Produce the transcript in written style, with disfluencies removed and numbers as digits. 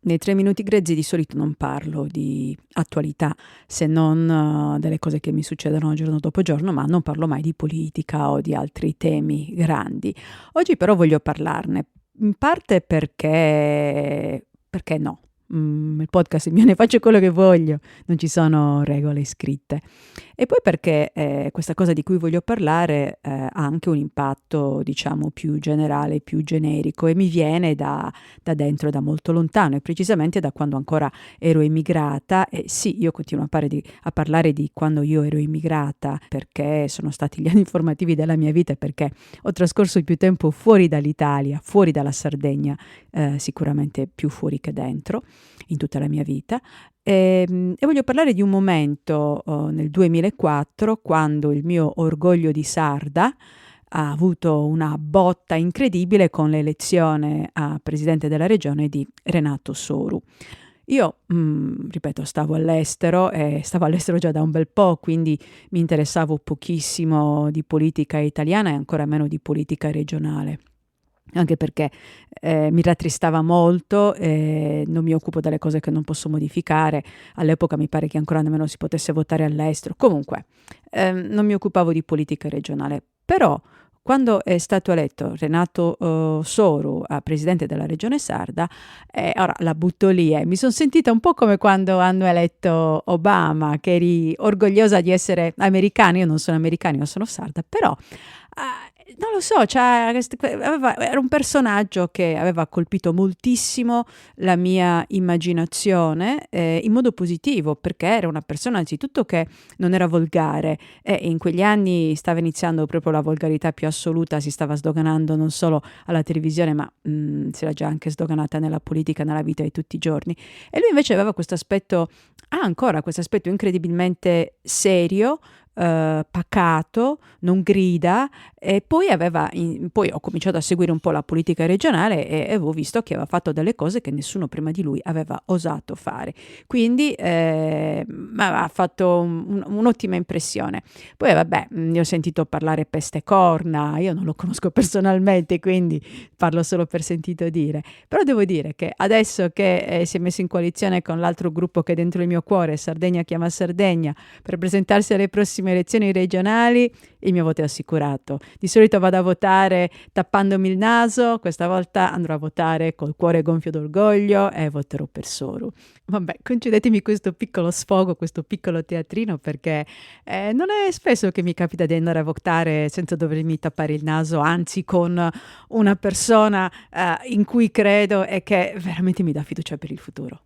Nei 3 minuti grezzi di solito non parlo di attualità, se non delle cose che mi succedono giorno dopo giorno, ma non parlo mai di politica o di altri temi grandi. Oggi però voglio parlarne, in parte perché no. Il podcast è mio, ne faccio quello che voglio, non ci sono regole scritte. E poi perché questa cosa di cui voglio parlare ha anche un impatto, diciamo, più generale, più generico e mi viene da dentro, da molto lontano e precisamente da quando ancora ero immigrata. E sì, io continuo a parlare di quando io ero immigrata perché sono stati gli anni formativi della mia vita e perché ho trascorso più tempo fuori dall'Italia, fuori dalla Sardegna, sicuramente più fuori che dentro in tutta la mia vita. E voglio parlare di un momento nel 2004 quando il mio orgoglio di sarda ha avuto una botta incredibile con l'elezione a presidente della regione di Renato Soru. Io, ripeto, stavo all'estero già da un bel po', quindi mi interessavo pochissimo di politica italiana e ancora meno di politica regionale. Anche perché mi rattristava molto, non mi occupo delle cose che non posso modificare. All'epoca mi pare che ancora nemmeno si potesse votare all'estero. Comunque, non mi occupavo di politica regionale. Però, quando è stato eletto Renato Soru a presidente della regione sarda, ora la butto lì, mi sono sentita un po' come quando hanno eletto Obama, che eri orgogliosa di essere americana. Io non sono americana, io sono sarda, però non lo so, cioè, era un personaggio che aveva colpito moltissimo la mia immaginazione in modo positivo, perché era una persona anzitutto che non era volgare e in quegli anni stava iniziando proprio la volgarità più assoluta, si stava sdoganando non solo alla televisione, ma si era già anche sdoganata nella politica, nella vita di tutti i giorni. E lui invece aveva ha ancora questo aspetto incredibilmente serio, pacato, non grida. E poi poi ho cominciato a seguire un po' la politica regionale e avevo visto che aveva fatto delle cose che nessuno prima di lui aveva osato fare. Quindi mi aveva fatto un'ottima impressione. Poi vabbè, ne ho sentito parlare peste corna, io non lo conosco personalmente, quindi parlo solo per sentito dire. Però devo dire che adesso che si è messo in coalizione con l'altro gruppo che è dentro il mio cuore, Sardegna chiama Sardegna, per presentarsi alle prossime elezioni regionali, il mio voto è assicurato. Di solito vado a votare tappandomi il naso, questa volta andrò a votare col cuore gonfio d'orgoglio e voterò per Soru. Vabbè, concedetemi questo piccolo sfogo, questo piccolo teatrino, perché non è spesso che mi capita di andare a votare senza dovermi tappare il naso, anzi con una persona in cui credo e che veramente mi dà fiducia per il futuro.